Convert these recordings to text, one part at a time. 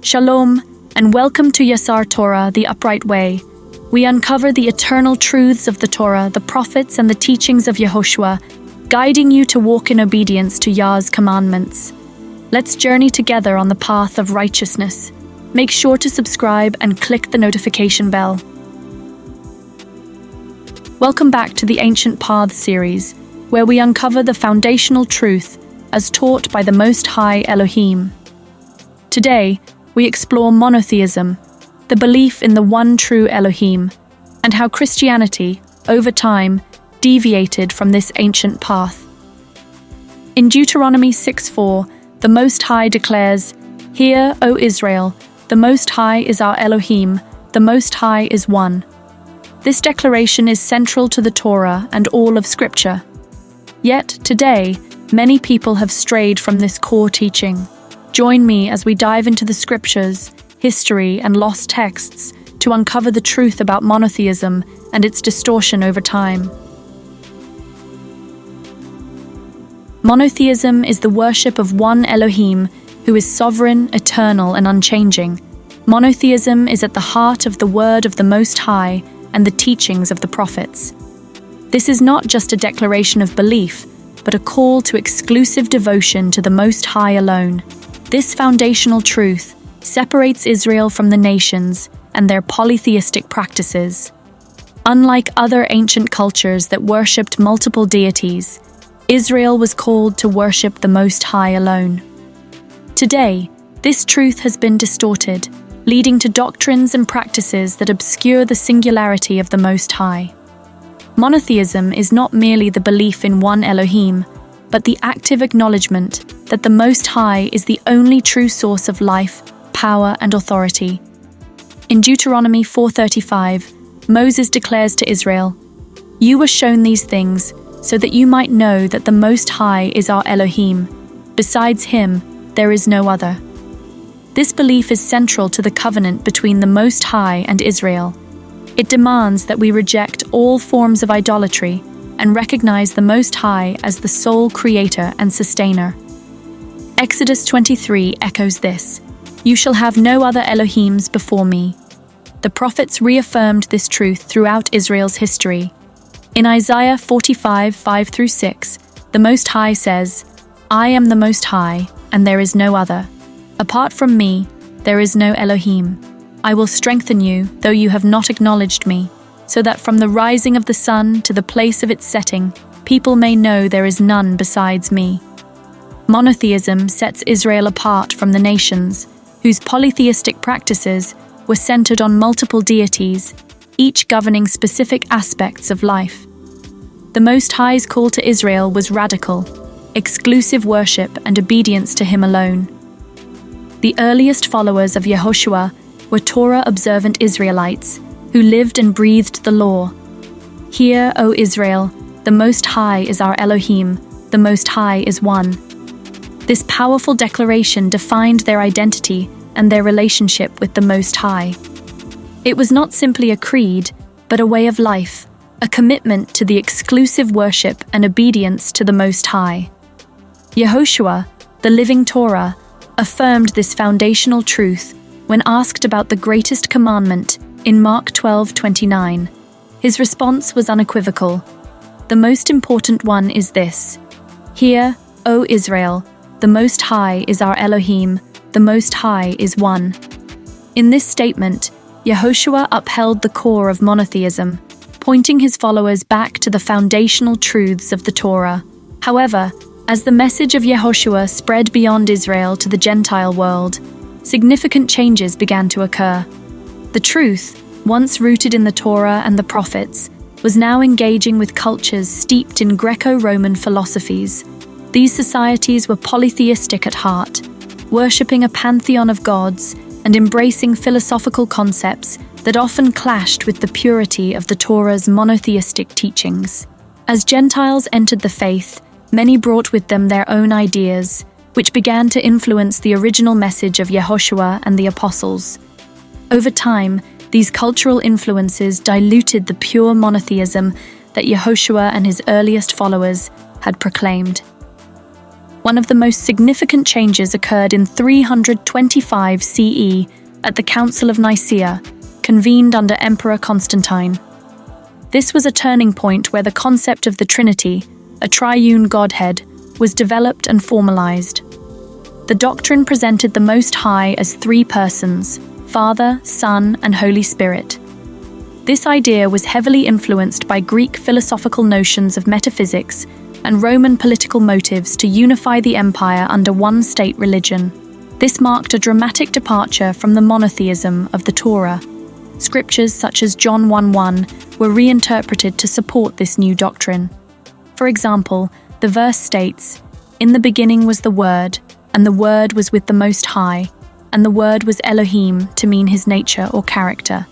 Shalom, and welcome to Yasar Torah, the upright way. We uncover the eternal truths of the Torah, the prophets, and the teachings of Yehoshua, guiding you to walk in obedience to Yah's commandments. Let's journey together on the path of righteousness. Make sure to subscribe and click the notification bell. Welcome back to the Ancient Paths series, where we uncover the foundational truth as taught by the Most High Elohim. Today, we explore monotheism, the belief in the One True Elohim, and how Christianity, over time, deviated from this ancient path. In Deuteronomy 6:4, the Most High declares, "Hear, O Israel, the Most High is our Elohim, the Most High is one." This declaration is central to the Torah and all of Scripture. Yet, today, many people have strayed from this core teaching. Join me as we dive into the Scriptures, history, and lost texts to uncover the truth about monotheism and its distortion over time. Monotheism is the worship of one Elohim who is sovereign, eternal, and unchanging. Monotheism is at the heart of the word of the Most High and the teachings of the prophets. This is not just a declaration of belief, but a call to exclusive devotion to the Most High alone. This foundational truth separates Israel from the nations and their polytheistic practices. Unlike other ancient cultures that worshipped multiple deities, Israel was called to worship the Most High alone. Today, this truth has been distorted, leading to doctrines and practices that obscure the singularity of the Most High. Monotheism is not merely the belief in one Elohim, but the active acknowledgement that the Most High is the only true source of life, power, and authority. In Deuteronomy 4:35, Moses declares to Israel, "You were shown these things so that you might know that the Most High is our Elohim. Besides him, there is no other." This belief is central to the covenant between the Most High and Israel. It demands that we reject all forms of idolatry and recognize the Most High as the sole creator and sustainer. Exodus 23 echoes this, "You shall have no other Elohims before me." The prophets reaffirmed this truth throughout Israel's history. In Isaiah 45:5-6, the Most High says, "I am the Most High, and there is no other. Apart from me, there is no Elohim. I will strengthen you, though you have not acknowledged me, so that from the rising of the sun to the place of its setting, people may know there is none besides me." Monotheism sets Israel apart from the nations, whose polytheistic practices were centered on multiple deities, each governing specific aspects of life. The Most High's call to Israel was radical, exclusive worship and obedience to him alone. The earliest followers of Yehoshua were Torah-observant Israelites who lived and breathed the law. "Hear, O Israel, the Most High is our Elohim, the Most High is one." This powerful declaration defined their identity and their relationship with the Most High. It was not simply a creed, but a way of life, a commitment to the exclusive worship and obedience to the Most High. Yehoshua, the living Torah, affirmed this foundational truth when asked about the greatest commandment in Mark 12:29. His response was unequivocal. "The most important one is this: Hear, O Israel, the Most High is our Elohim, the Most High is one." In this statement, Yehoshua upheld the core of monotheism, pointing his followers back to the foundational truths of the Torah. However, as the message of Yehoshua spread beyond Israel to the Gentile world, significant changes began to occur. The truth, once rooted in the Torah and the prophets, was now engaging with cultures steeped in Greco-Roman philosophies. These societies were polytheistic at heart, worshipping a pantheon of gods and embracing philosophical concepts that often clashed with the purity of the Torah's monotheistic teachings. As Gentiles entered the faith, many brought with them their own ideas, which began to influence the original message of Yehoshua and the apostles. Over time, these cultural influences diluted the pure monotheism that Yehoshua and his earliest followers had proclaimed. One of the most significant changes occurred in 325 CE at the Council of Nicaea, convened under Emperor Constantine. This was a turning point where the concept of the Trinity, a triune Godhead, was developed and formalized. The doctrine presented the Most High as three persons: Father, Son, and Holy Spirit. This idea was heavily influenced by Greek philosophical notions of metaphysics and Roman political motives to unify the empire under one state religion. This marked a dramatic departure from the monotheism of the Torah. Scriptures such as John 1:1 were reinterpreted to support this new doctrine. For example, the verse states, "In the beginning was the Word, and the Word was with the Most High, and the Word was Elohim," to mean his nature or character.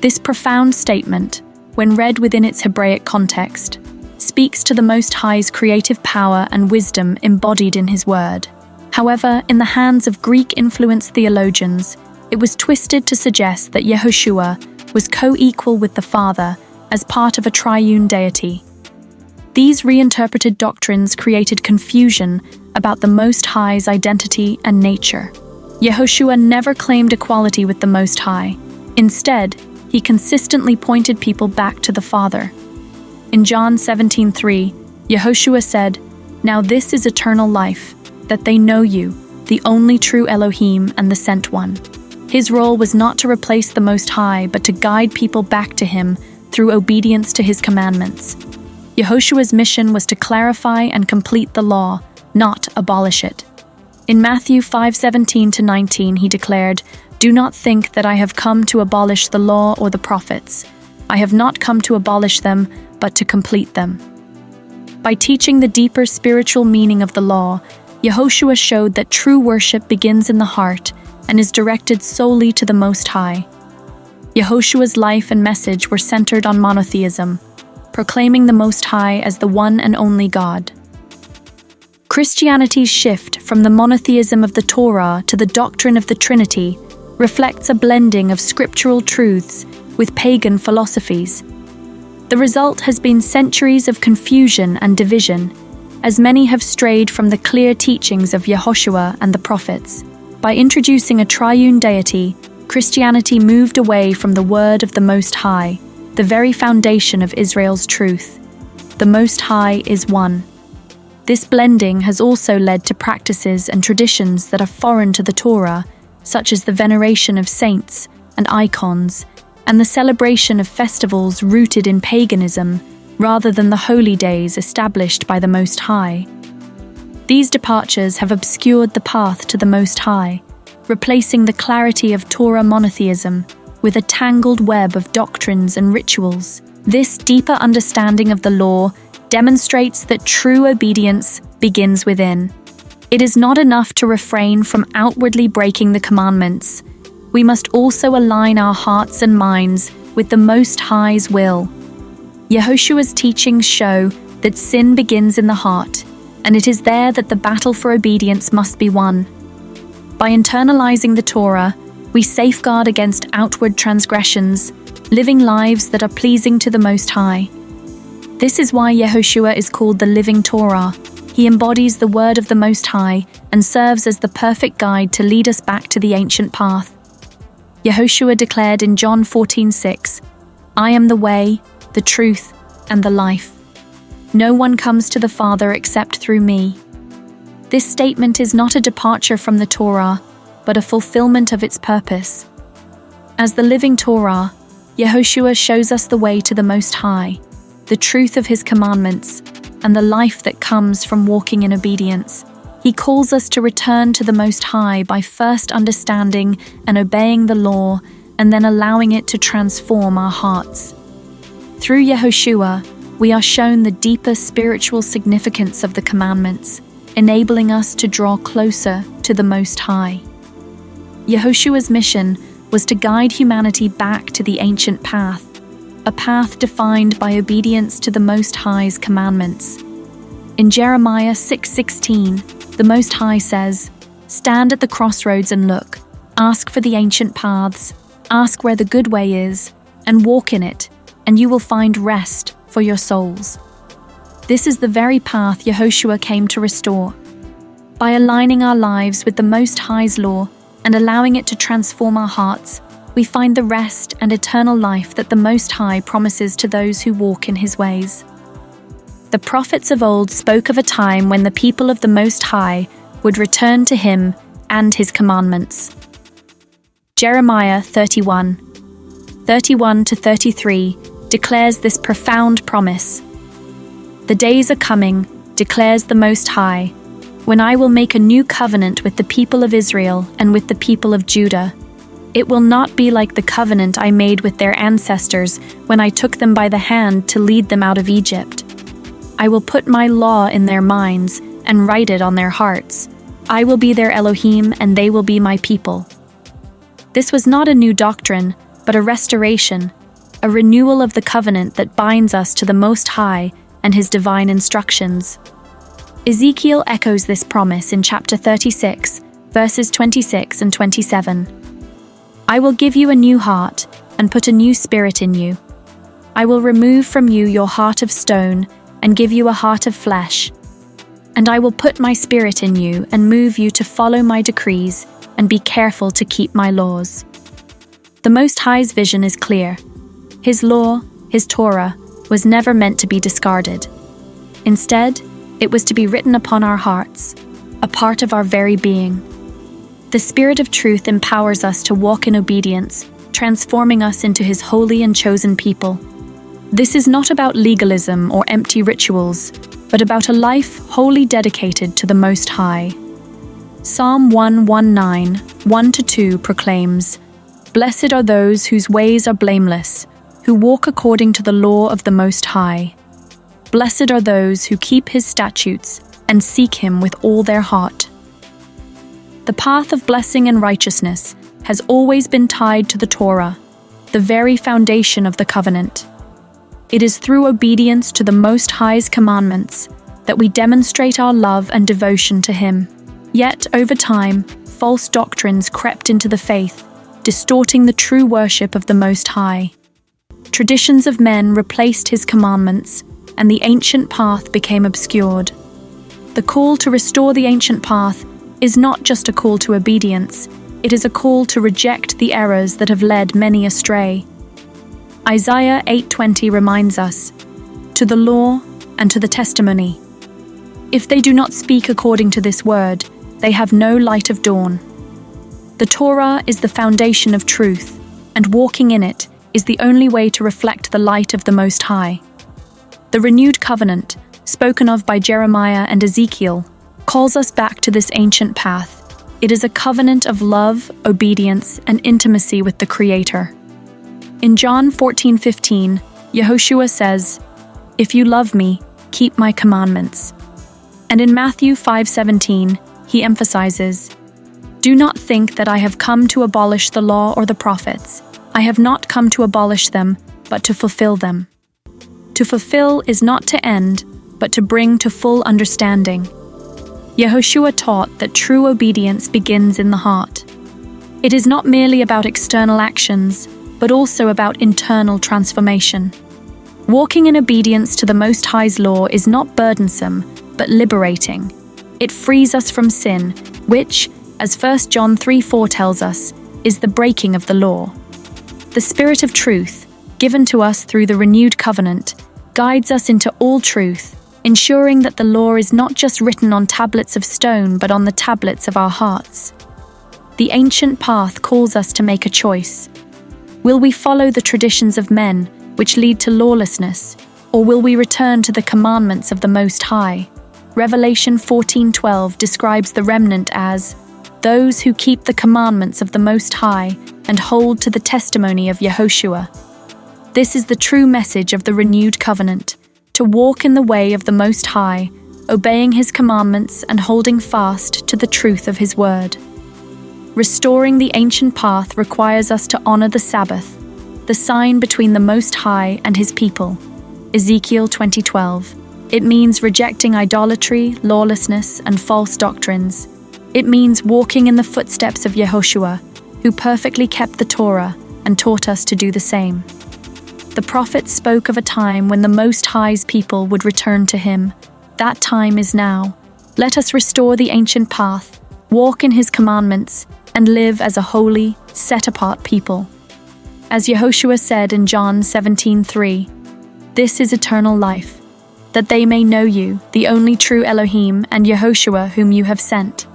This profound statement, when read within its Hebraic context, speaks to the Most High's creative power and wisdom embodied in his word. However, in the hands of Greek-influenced theologians, it was twisted to suggest that Yehoshua was co-equal with the Father as part of a triune deity. These reinterpreted doctrines created confusion about the Most High's identity and nature. Yehoshua never claimed equality with the Most High. Instead, he consistently pointed people back to the Father. In John 17:3, Yehoshua said, "Now this is eternal life, that they know you, the only true Elohim and the sent one." His role was not to replace the Most High, but to guide people back to him through obedience to his commandments. Yehoshua's mission was to clarify and complete the law, not abolish it. In Matthew 5:17-19, he declared, "Do not think that I have come to abolish the law or the prophets. I have not come to abolish them, but to complete them." By teaching the deeper spiritual meaning of the law, Yehoshua showed that true worship begins in the heart and is directed solely to the Most High. Yehoshua's life and message were centered on monotheism, proclaiming the Most High as the one and only God. Christianity's shift from the monotheism of the Torah to the doctrine of the Trinity reflects a blending of scriptural truths with pagan philosophies. The result has been centuries of confusion and division, as many have strayed from the clear teachings of Yehoshua and the prophets. By introducing a triune deity, Christianity moved away from the word of the Most High, the very foundation of Israel's truth. The Most High is one. This blending has also led to practices and traditions that are foreign to the Torah, such as the veneration of saints and icons, and the celebration of festivals rooted in paganism rather than the holy days established by the Most High. These departures have obscured the path to the Most High, replacing the clarity of Torah monotheism with a tangled web of doctrines and rituals. This deeper understanding of the law demonstrates that true obedience begins within. It is not enough to refrain from outwardly breaking the commandments. We must also align our hearts and minds with the Most High's will. Yehoshua's teachings show that sin begins in the heart, and it is there that the battle for obedience must be won. By internalizing the Torah, we safeguard against outward transgressions, living lives that are pleasing to the Most High. This is why Yehoshua is called the living Torah. He embodies the word of the Most High and serves as the perfect guide to lead us back to the ancient path. Yehoshua declared in John 14:6, "I am the way, the truth, and the life. No one comes to the Father except through me." This statement is not a departure from the Torah, but a fulfillment of its purpose. As the living Torah, Yehoshua shows us the way to the Most High, the truth of his commandments, and the life that comes from walking in obedience. He calls us to return to the Most High by first understanding and obeying the law, and then allowing it to transform our hearts. Through Yehoshua, we are shown the deeper spiritual significance of the commandments, enabling us to draw closer to the Most High. Yehoshua's mission was to guide humanity back to the ancient path, a path defined by obedience to the Most High's commandments. In Jeremiah 6:16, the Most High says, "Stand at the crossroads and look. Ask for the ancient paths. Ask where the good way is, and walk in it, and you will find rest for your souls." This is the very path Yehoshua came to restore, By aligning our lives with the Most High's law and allowing it to transform our hearts, we find the rest and eternal life that the Most High promises to those who walk in His ways. The prophets of old spoke of a time when the people of the Most High would return to Him and His commandments. Jeremiah 31:31-33 declares this profound promise. "The days are coming," declares the Most High, "when I will make a new covenant with the people of Israel and with the people of Judah. It will not be like the covenant I made with their ancestors when I took them by the hand to lead them out of Egypt. I will put my law in their minds and write it on their hearts. I will be their Elohim and they will be my people." This was not a new doctrine, but a restoration, a renewal of the covenant that binds us to the Most High and His divine instructions. Ezekiel echoes this promise in chapter 36, verses 26 and 27. "I will give you a new heart and put a new spirit in you. I will remove from you your heart of stone and give you a heart of flesh. And I will put my spirit in you and move you to follow my decrees and be careful to keep my laws." The Most High's vision is clear. His law, His Torah, was never meant to be discarded. Instead, it was to be written upon our hearts, a part of our very being. The Spirit of truth empowers us to walk in obedience, transforming us into His holy and chosen people. This is not about legalism or empty rituals, but about a life wholly dedicated to the Most High. Psalm 119, 1-2 proclaims, "Blessed are those whose ways are blameless, who walk according to the law of the Most High. Blessed are those who keep His statutes and seek Him with all their heart." The path of blessing and righteousness has always been tied to the Torah, the very foundation of the covenant. It is through obedience to the Most High's commandments that we demonstrate our love and devotion to Him. Yet, over time, false doctrines crept into the faith, distorting the true worship of the Most High. Traditions of men replaced His commandments, and the ancient path became obscured. The call to restore the ancient path is not just a call to obedience, it is a call to reject the errors that have led many astray. Isaiah 8:20 reminds us, "To the law and to the testimony. If they do not speak according to this word, they have no light of dawn." The Torah is the foundation of truth, and walking in it is the only way to reflect the light of the Most High. The renewed covenant, spoken of by Jeremiah and Ezekiel, calls us back to this ancient path. It is a covenant of love, obedience, and intimacy with the Creator. In John 14:15, Yehoshua says, "If you love me, keep my commandments." And in Matthew 5:17, He emphasizes, "Do not think that I have come to abolish the law or the prophets. I have not come to abolish them, but to fulfill them." To fulfill is not to end, but to bring to full understanding. Yehoshua taught that true obedience begins in the heart. It is not merely about external actions, but also about internal transformation. Walking in obedience to the Most High's law is not burdensome, but liberating. It frees us from sin, which, as 1 John 3:4 tells us, is the breaking of the law. The Spirit of truth, given to us through the renewed covenant, guides us into all truth, ensuring that the law is not just written on tablets of stone, but on the tablets of our hearts. The ancient path calls us to make a choice. Will we follow the traditions of men, which lead to lawlessness, or will we return to the commandments of the Most High? Revelation 14:12 describes the remnant as those who keep the commandments of the Most High and hold to the testimony of Yehoshua. This is the true message of the renewed covenant, to walk in the way of the Most High, obeying His commandments and holding fast to the truth of His word. Restoring the ancient path requires us to honor the Sabbath, the sign between the Most High and His people. Ezekiel 20:12. It means rejecting idolatry, lawlessness, and false doctrines. It means walking in the footsteps of Yehoshua, who perfectly kept the Torah and taught us to do the same. The prophets spoke of a time when the Most High's people would return to Him. That time is now. Let us restore the ancient path, walk in His commandments, and live as a holy, set-apart people. As Yehoshua said in John 17:3, "This is eternal life, that they may know you, the only true Elohim, and Yehoshua whom you have sent."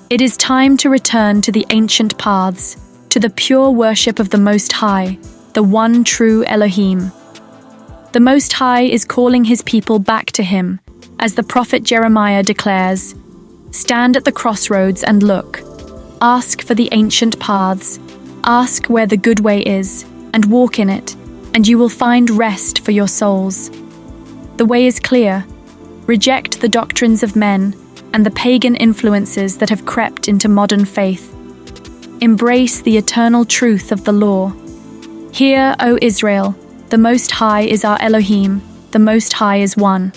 It is time to return to the ancient paths, to the pure worship of the Most High, the One True Elohim. The Most High is calling His people back to Him, as the prophet Jeremiah declares, "Stand at the crossroads and look. Ask for the ancient paths. Ask where the good way is, and walk in it, and you will find rest for your souls." The way is clear. Reject the doctrines of men and the pagan influences that have crept into modern faith. Embrace the eternal truth of the law. Hear, O Israel, the Most High is our Elohim, the Most High is one.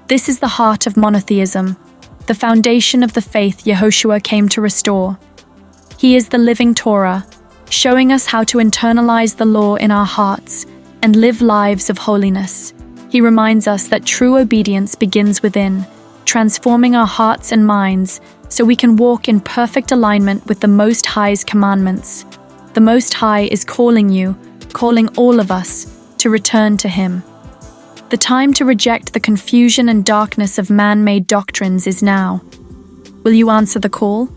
This is the heart of monotheism, the foundation of the faith Yehoshua came to restore. He is the living Torah, showing us how to internalize the law in our hearts and live lives of holiness. He reminds us that true obedience begins within, transforming our hearts and minds so we can walk in perfect alignment with the Most High's commandments. The Most High is calling you, calling all of us, to return to Him. The time to reject the confusion and darkness of man-made doctrines is now. Will you answer the call?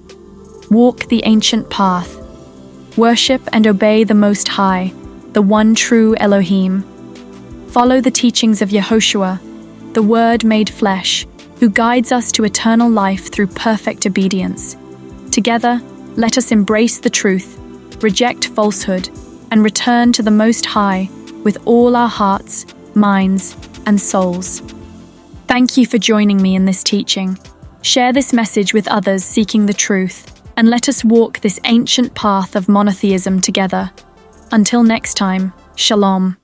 Walk the ancient path. Worship and obey the Most High, the One True Elohim. Follow the teachings of Yehoshua, the Word made flesh, who guides us to eternal life through perfect obedience. Together, let us embrace the truth, reject falsehood, and return to the Most High with all our hearts, minds, and souls. Thank you for joining me in this teaching. Share this message with others seeking the truth, and let us walk this ancient path of monotheism together. Until next time, Shalom.